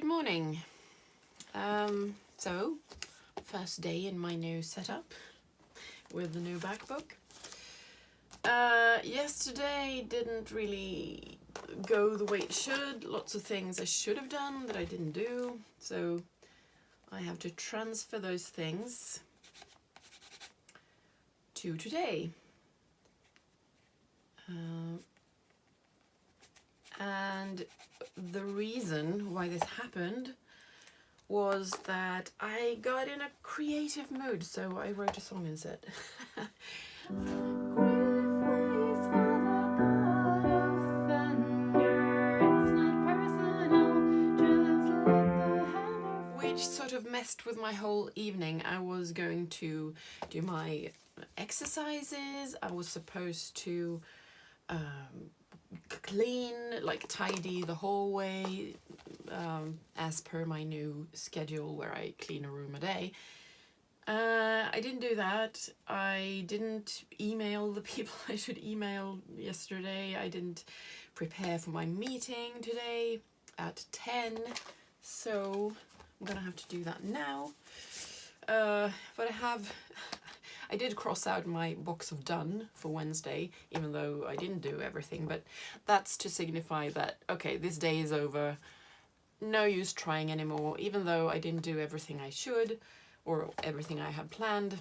Good morning. So, first day in my new setup with the new backbook. Yesterday didn't really go the way it should. Lots of things I should have done that I didn't do. So I have to transfer those things to today. And the reason why this happened was that I got in a creative mood, so I wrote a song instead. Which sort of messed with my whole evening. I was going to do my exercises. I was supposed to clean, like tidy the hallway, as per my new schedule where I clean a room a day. I didn't do that. I didn't email the people I should email yesterday. I didn't prepare for my meeting today at 10. So I'm gonna have to do that now. But I did cross out my box of done for Wednesday, even though I didn't do everything, but that's to signify that, okay, this day is over, no use trying anymore, even though I didn't do everything I should, or everything I had planned,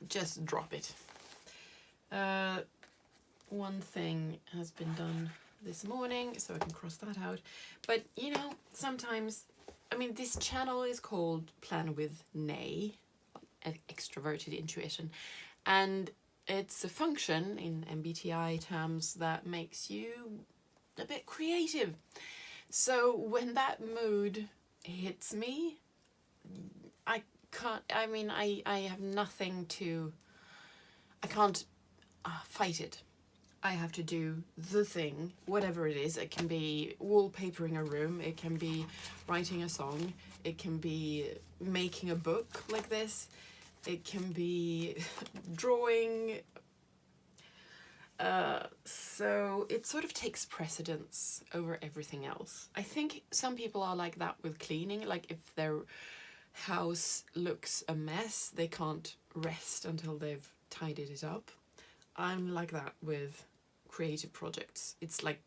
just drop it. One thing has been done this morning, so I can cross that out, but you know, sometimes, I mean, this channel is called Plan with Nay, extroverted intuition, and it's a function in MBTI terms that makes you a bit creative. So when that mood hits me, I have nothing to, I can't fight it. I have to do the thing, whatever it is. It can be wallpapering a room, it can be writing a song, it can be making a book like this, it can be drawing. So it sort of takes precedence over everything else. I think some people are like that with cleaning, like if their house looks a mess, they can't rest until they've tidied it up. I'm like that with creative projects. It's like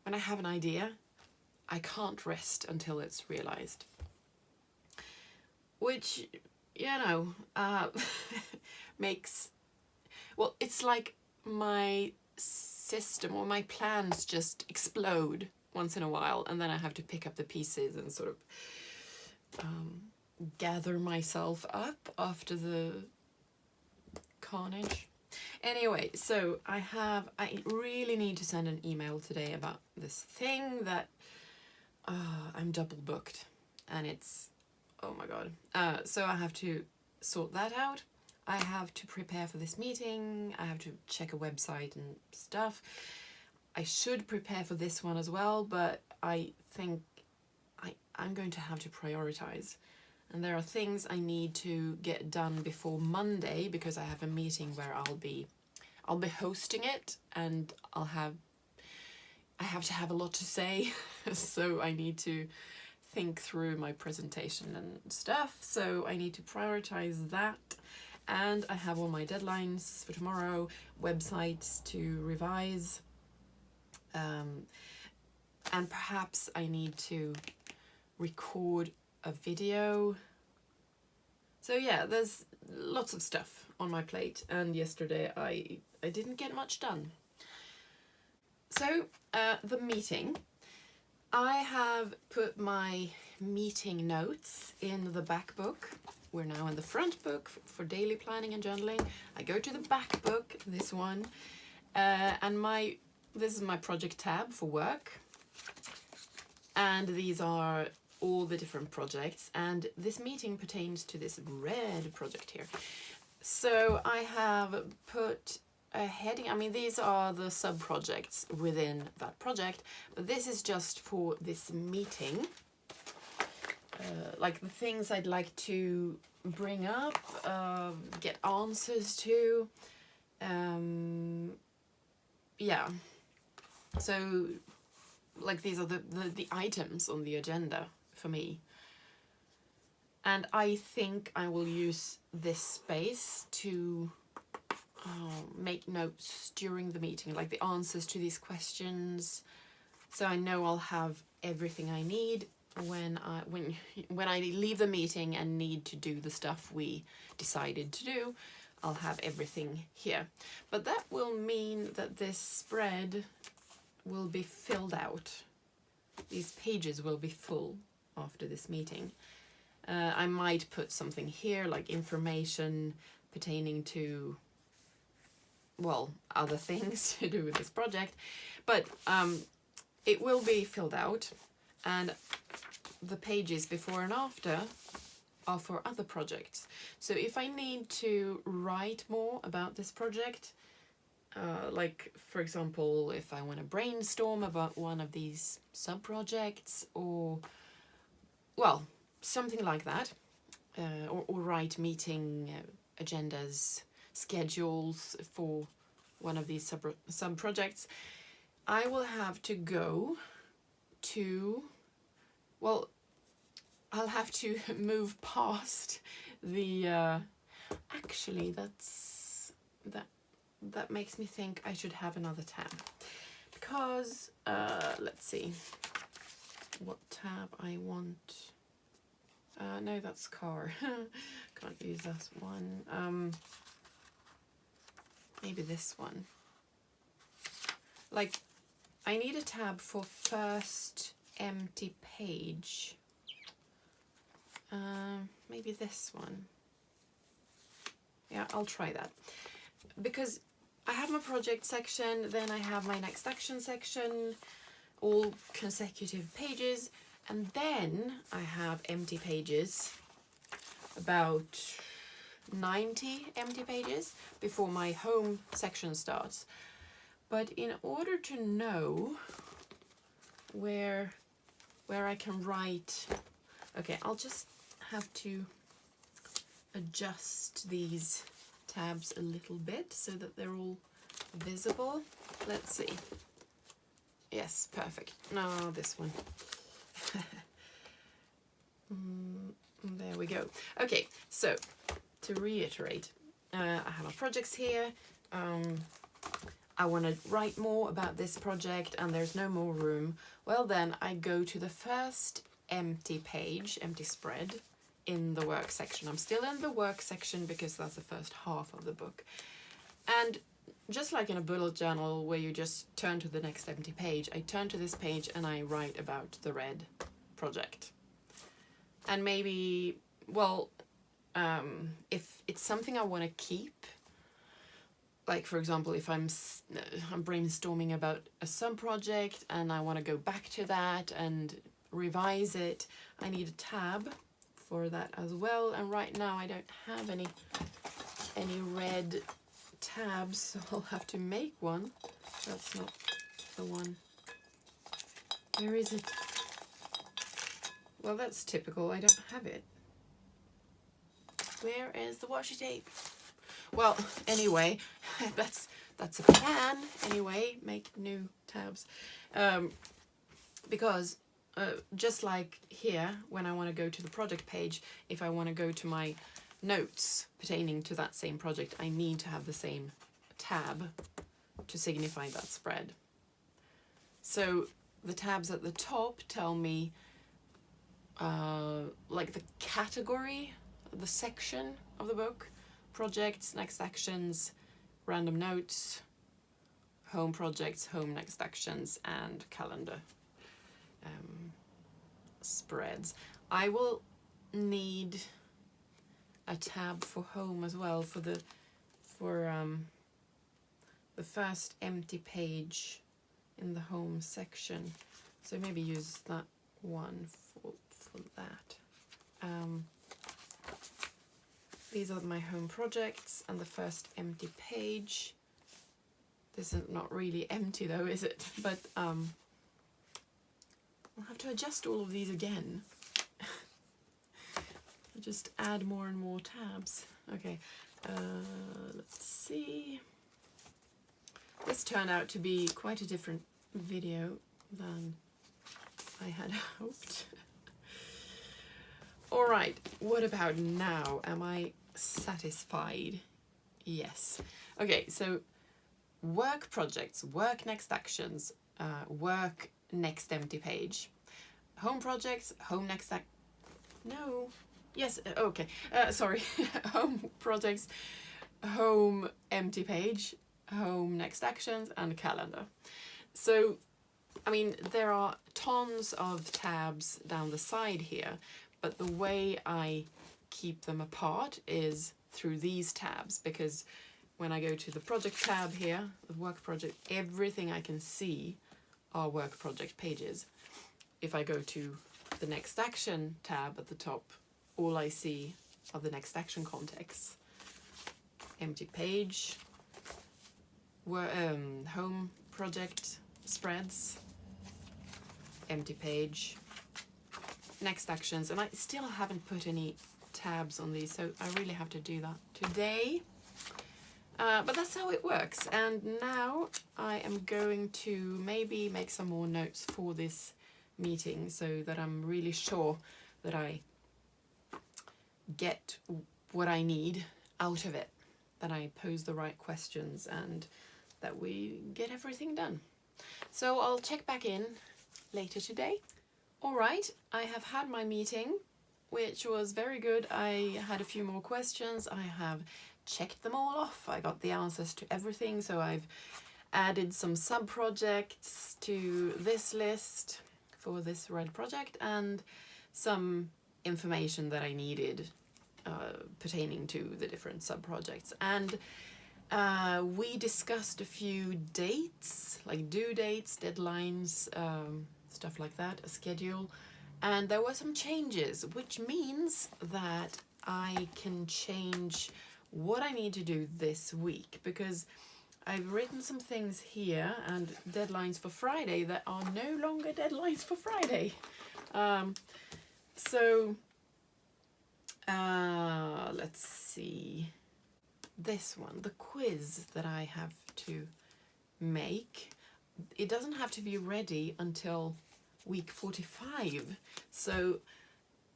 when I have an idea, I can't rest until it's realized. Which, you know, makes, well, it's like my system or my plans just explode once in a while, and then I have to pick up the pieces and sort of gather myself up after the carnage. Anyway, so I really need to send an email today about this thing that I'm double booked, and it's, oh my god. So I have to sort that out. I have to prepare for this meeting. I have to check a website and stuff. I should prepare for this one as well, but I think I'm going to have to prioritize. And there are things I need to get done before Monday, because I have a meeting where I'll be hosting it, and I have to have a lot to say. So I need to think through my presentation and stuff. So I need to prioritize that. And I have all my deadlines for tomorrow, websites to revise. And perhaps I need to record a video. So yeah, there's lots of stuff on my plate, and yesterday I didn't get much done. So the meeting, I have put my meeting notes in the back book. We're now in the front book for daily planning and journaling. I go to the back book, this one, and this is my project tab for work. And these are all the different projects, and this meeting pertains to this red project here. So I have put a heading. I mean, these are the sub-projects within that project, but this is just for this meeting. Like the things I'd like to bring up, get answers to. Yeah. So like these are the items on the agenda for me. And I think I will use this space to make notes during the meeting, like the answers to these questions. So I know I'll have everything I need when I leave the meeting and need to do the stuff we decided to do. I'll have everything here. But that will mean that this spread will be filled out. These pages will be full after this meeting. I might put something here like information pertaining to, well, other things to do with this project, but it will be filled out, and the pages before and after are for other projects. So if I need to write more about this project, like for example, if I want to brainstorm about one of these sub-projects, or, well, something like that, or write meeting agendas, schedules for one of these sub-projects, I will have to go to, well, I'll have to move past the, actually that makes me think I should have another tab, because let's see what tab I want. No, that's car. Can't use that one. Maybe this one. Like, I need a tab for first empty page. Maybe this one. Yeah, I'll try that. Because I have my project section, then I have my next action section, all consecutive pages, and then I have empty pages, about 90 empty pages before my home section starts. But in order to know where I can write, okay, I'll just have to adjust these tabs a little bit so that they're all visible. Let's see. Yes, perfect. No, this one. There we go. Okay, so to reiterate, I have my projects here. I want to write more about this project and there's no more room. Well, then I go to the first empty page, empty spread in the work section. I'm still in the work section because that's the first half of the book. And just like in a bullet journal where you just turn to the next empty page, I turn to this page and I write about the red project. And maybe, well, if it's something I want to keep, like for example, if I'm brainstorming about a sub-project and I want to go back to that and revise it, I need a tab for that as well. And right now I don't have any red tabs, so I'll have to make one. That's not the one. Where is it? Well, that's typical. I don't have it. Where is the washi tape? Well, anyway, that's a plan. Anyway, make new tabs. Because just like here, when I want to go to the project page, if I want to go to my notes pertaining to that same project, I need to have the same tab to signify that spread. So the tabs at the top tell me like the category, the section of the book, projects, next actions, random notes, home projects, home next actions, and calendar spreads. I will need a tab for home as well for the first empty page in the home section. So maybe use that one for that. These are my home projects and the first empty page. This is not really empty though, is it? But I'll have to adjust all of these again. Just add more and more tabs. Okay, let's see. This turned out to be quite a different video than I had hoped. All right, what about now? Am I satisfied? Yes. Okay, so work projects, work next actions, work next empty page, home projects, home next no, yes, okay, sorry, home projects, home empty page, home next actions, and calendar. So, I mean, there are tons of tabs down the side here, but the way I keep them apart is through these tabs, because when I go to the project tab here, the work project, everything I can see are work project pages. If I go to the next action tab at the top, all I see are the next action contexts. Empty page, home project spreads, empty page, next actions, and I still haven't put any tabs on these, so I really have to do that today. But that's how it works. And now I am going to maybe make some more notes for this meeting so that I'm really sure that I get what I need out of it, that I pose the right questions, and that we get everything done. So I'll check back in later today. All right, I have had my meeting, which was very good. I had a few more questions. I have checked them all off. I got the answers to everything, so I've added some sub-projects to this list for this red project, and some information that I needed pertaining to the different sub-projects. And we discussed a few dates, like due dates, deadlines, stuff like that, a schedule, and there were some changes, which means that I can change what I need to do this week, because I've written some things here and deadlines for Friday that are no longer deadlines for Friday. Let's see. This one, the quiz that I have to make, it doesn't have to be ready until week 45. So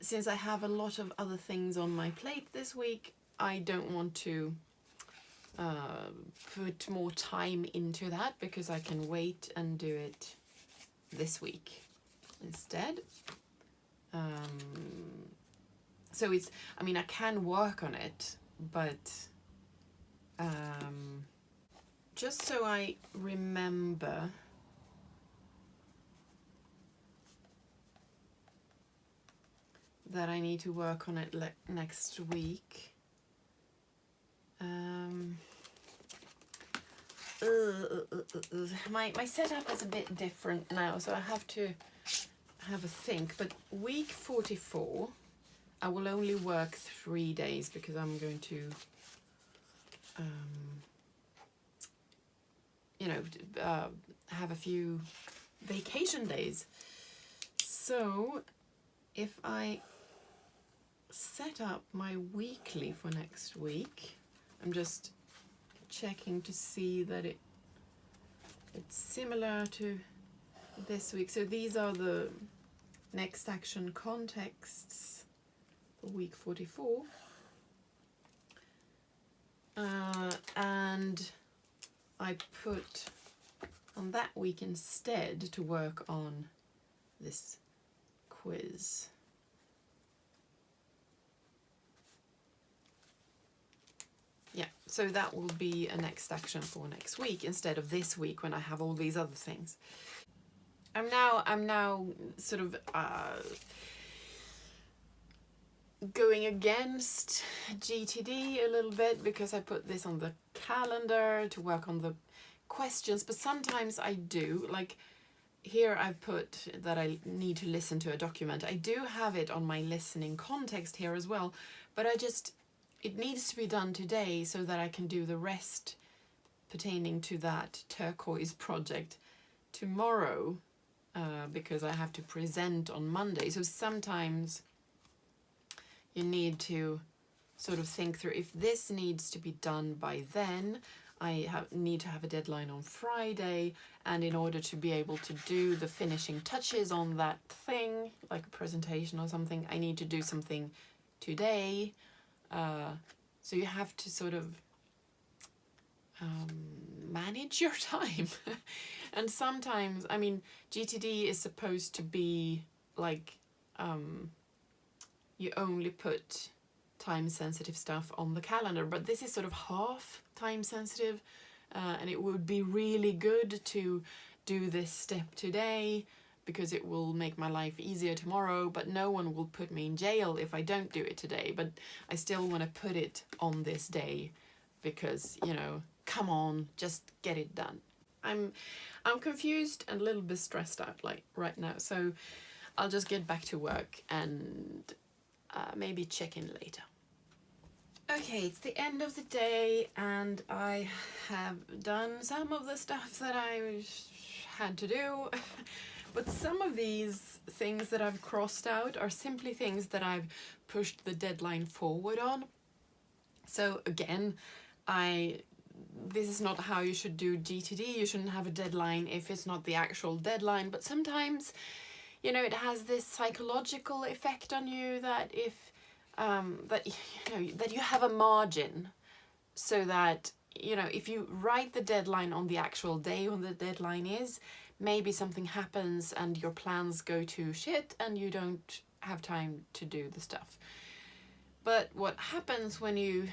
since I have a lot of other things on my plate this week, I don't want to put more time into that, because I can wait and do it this week instead. So it's, I mean, I can work on it, but just so I remember, that I need to work on it next week. My setup is a bit different now, so I have to have a think. But week 44, I will only work 3 days, because I'm going to, have a few vacation days. So if I set up my weekly for next week, I'm just checking to see that it's similar to this week. So these are the next action contexts for week 44. And I put on that week instead to work on this quiz. Yeah, so that will be a next action for next week instead of this week when I have all these other things. I'm now sort of going against GTD a little bit, because I put this on the calendar to work on the questions, but sometimes I do, like here I've put that I need to listen to a document. I do have it on my listening context here as well, but it needs to be done today so that I can do the rest pertaining to that turquoise project tomorrow, because I have to present on Monday. So sometimes you need to sort of think through, if this needs to be done by then, need to have a deadline on Friday, and in order to be able to do the finishing touches on that thing, like a presentation or something, I need to do something today. So you have to sort of manage your time. And sometimes, I mean, GTD is supposed to be like, you only put time sensitive stuff on the calendar, but this is sort of half time sensitive, and it would be really good to do this step today because it will make my life easier tomorrow, but no one will put me in jail if I don't do it today. But I still want to put it on this day because, you know, come on, just get it done. I'm confused and a little bit stressed out like right now, so I'll just get back to work and maybe check in later. Okay, it's the end of the day and I have done some of the stuff that I had to do, but some of these things that I've crossed out are simply things that I've pushed the deadline forward on. So again, this is not how you should do GTD. You shouldn't have a deadline if it's not the actual deadline, but sometimes, you know, it has this psychological effect on you that if that you have a margin, so that, you know, if you write the deadline on the actual day when the deadline is, maybe something happens and your plans go to shit and you don't have time to do the stuff. But what happens when you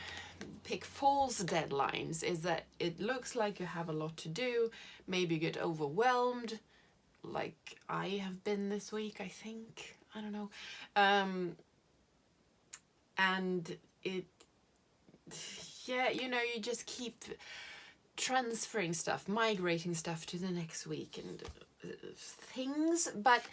pick false deadlines is that it looks like you have a lot to do, maybe you get overwhelmed, like I have been this week, I think, I don't know, and it, yeah, you know, you just keep transferring stuff, migrating stuff to the next week and things. But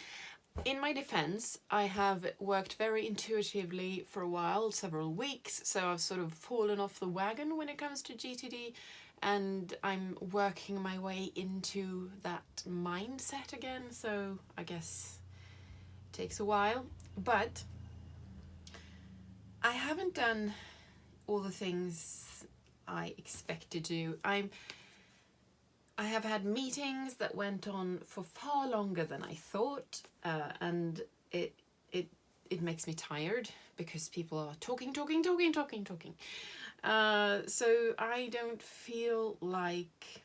in my defense, I have worked very intuitively for a while, several weeks, so I've sort of fallen off the wagon when it comes to GTD, and I'm working my way into that mindset again, so I guess it takes a while. But I haven't done all the things I expected to. I have had meetings that went on for far longer than I thought, and it makes me tired because people are talking. So I don't feel like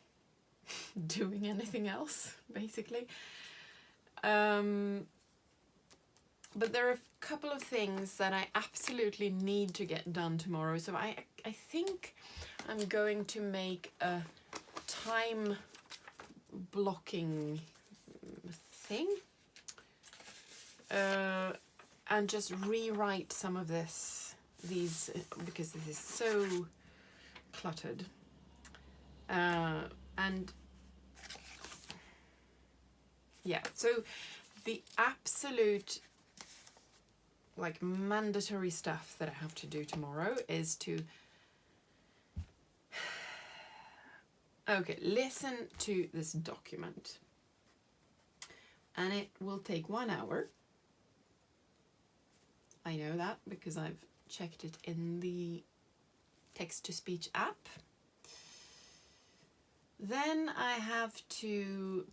doing anything else, basically. But there are a couple of things that I absolutely need to get done tomorrow. So I think I'm going to make a time blocking thing and just rewrite some of these because this is so cluttered, and yeah, so the absolute like mandatory stuff that I have to do tomorrow is to listen to this document, and it will take 1 hour. I know that because I've checked it in the text-to-speech app. Then I have to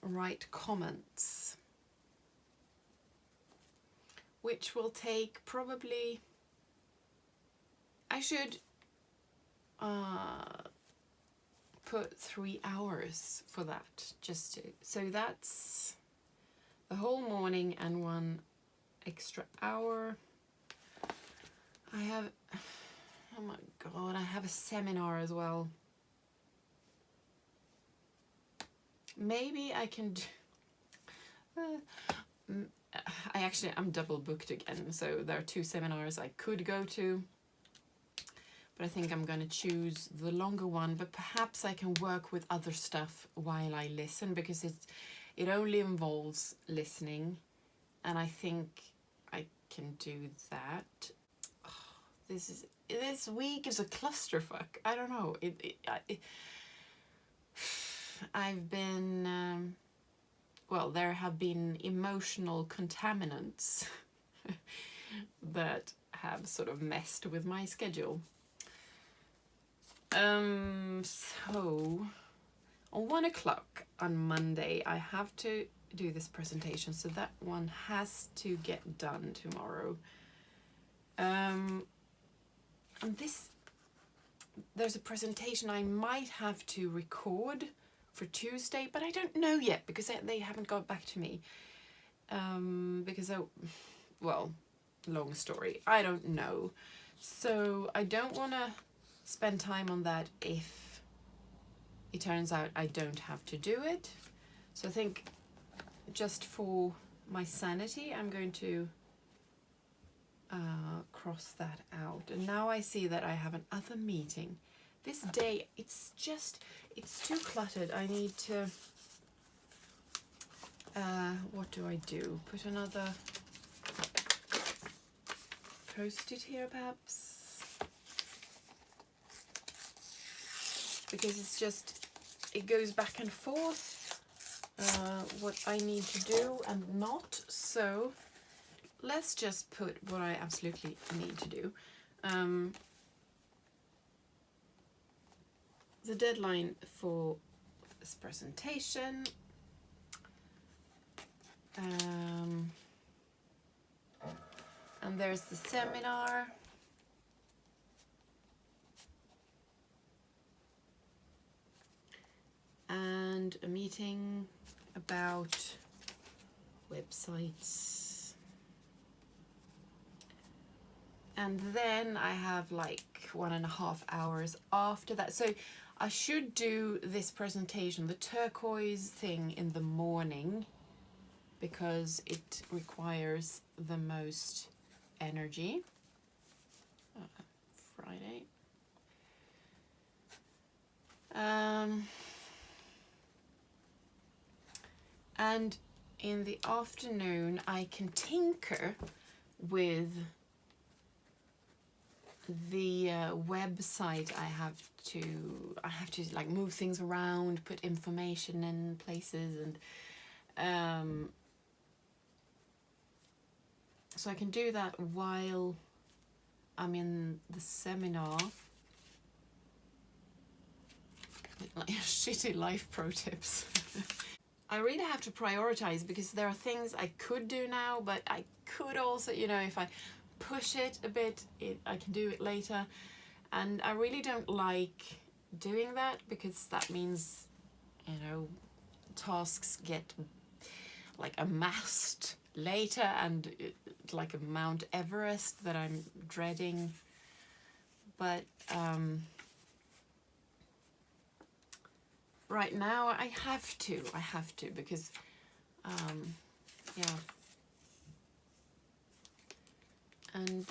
write comments, which will take probably, I should put 3 hours for that, just to, so that's the whole morning and 1 extra hour. I have, oh my god, I have a seminar as well. Maybe I can do, I'm double booked again, so there are 2 seminars I could go to, but I think I'm going to choose the longer one. But perhaps I can work with other stuff while I listen, because it only involves listening, and I think I can do that. This week is a clusterfuck. I don't know. I've been well, there have been emotional contaminants that have sort of messed with my schedule. So on 1 o'clock on Monday, I have to do this presentation, so that one has to get done tomorrow. And there's a presentation I might have to record for Tuesday, but I don't know yet because they haven't got back to me. Well, long story, I don't know. So I don't want to spend time on that if it turns out I don't have to do it. So I think just for my sanity, I'm going to cross that out. And now I see that I have another meeting. This day, it's too cluttered. I need to, what do I do? Put another post-it here perhaps? Because it goes back and forth, what I need to do and not. So let's just put what I absolutely need to do. The deadline for this presentation, and there's the seminar, and a meeting about websites. And then I have like 1.5 hours after that. So I should do this presentation, the turquoise thing, in the morning because it requires the most energy. Friday. And in the afternoon I can tinker with the website. I have to like move things around, put information in places, and so I can do that while I'm in the seminar. Like shitty life pro tips. I really have to prioritize because there are things I could do now, but I could also, if I push it a bit, I can do it later. And I really don't like doing that because that means, tasks get like amassed later, and like a Mount Everest that I'm dreading. But right now I have to because and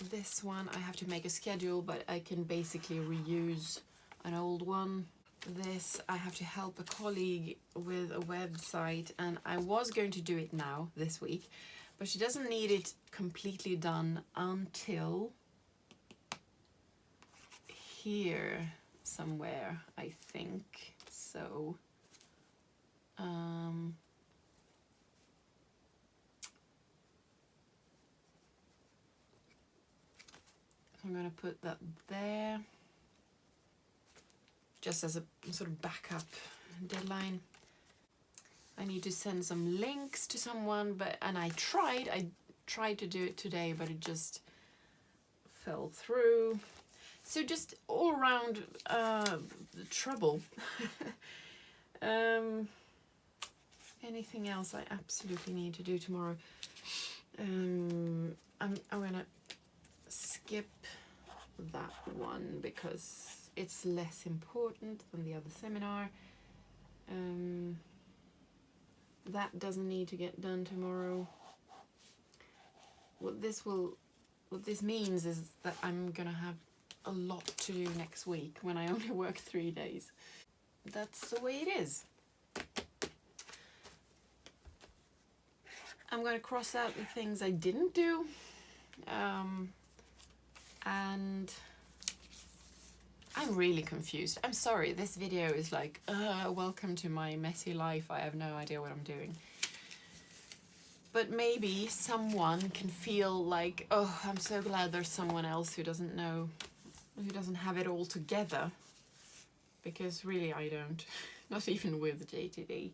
this one I have to make a schedule, but I can basically reuse an old one. This I have to help a colleague with a website, and I was going to do it now this week, but she doesn't need it completely done until here somewhere, I think. So I'm going to put that there just as a sort of backup deadline. I need to send some links to someone, and I tried to do it today, but it just fell through. So just all around trouble. Anything else I absolutely need to do tomorrow? I'm gonna skip that one because it's less important than the other seminar. That doesn't need to get done tomorrow. What this means is that I'm gonna have a lot to do next week when I only work 3 days. That's the way it is. I'm gonna cross out the things I didn't do, and I'm really confused. I'm sorry, this video is like, welcome to my messy life. I have no idea what I'm doing. But maybe someone can feel like, oh, I'm so glad there's someone else who doesn't know who doesn't have it all together, because really I don't, not even with GTD.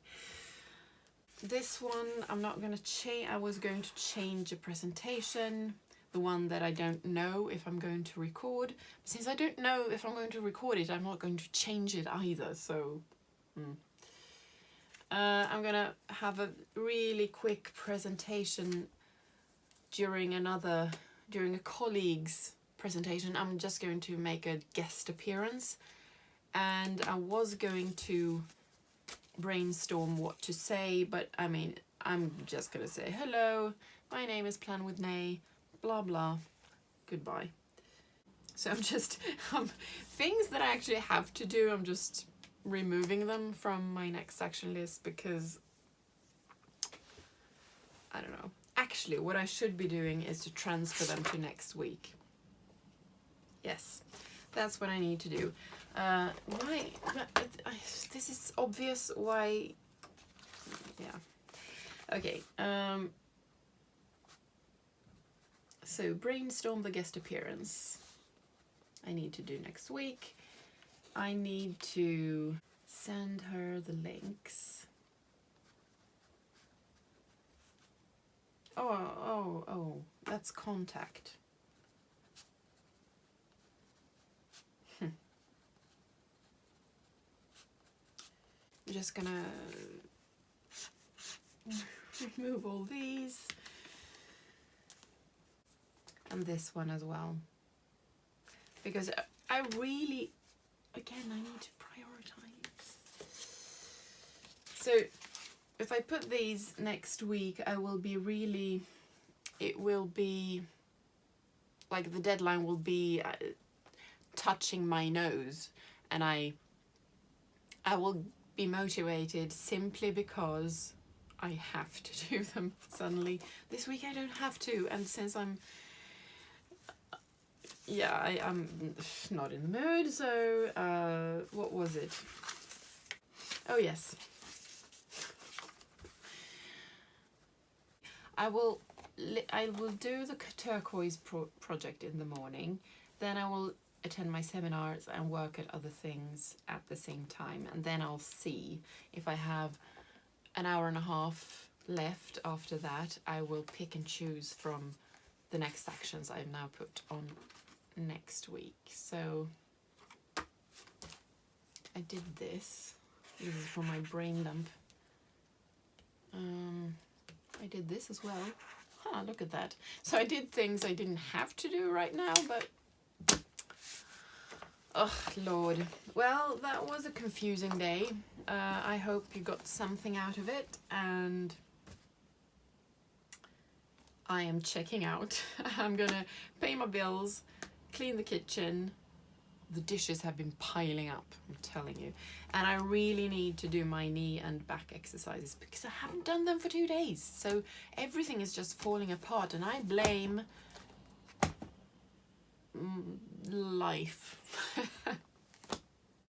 This one I'm not going to change. I was going to change a presentation, the one that I don't know if I'm going to record. But since I don't know if I'm going to record it, I'm not going to change it either, so I'm gonna have a really quick presentation during a colleague's presentation. I'm just going to make a guest appearance, and I was going to brainstorm what to say, but I mean, I'm just gonna say hello, my name is Plan with Nay, blah blah, goodbye. So I'm just things that I actually have to do, I'm just removing them from my next action list, because I don't know. Actually, what I should be doing is to transfer them to next week. Yes, that's what I need to do. Why? This is obvious. Why? Yeah. Okay. So brainstorm the guest appearance. I need to do next week. I need to send her the links. Oh, that's contact. I'm just gonna remove all these. And this one as well. Because I really, again, I need to prioritize. So if I put these next week, I will be really, it will be, like the deadline will be touching my nose, and I will be motivated simply because I have to do them suddenly. This week I don't have to, and since I'm not in the mood, so what was it? Oh yes. I will do the turquoise project in the morning, then I will attend my seminars and work at other things at the same time, and then I'll see if I have an hour and a half left after that. I will pick and choose from the next actions I've now put on next week. So I did this. This is from my brain dump. I did this as well. Look at that. So I did things I didn't have to do right now, but oh Lord. Well, that was a confusing day. I hope you got something out of it, and I am checking out. I'm gonna pay my bills, clean the kitchen. The dishes have been piling up, I'm telling you. And I really need to do my knee and back exercises because I haven't done them for 2 days. So everything is just falling apart, and I blame life.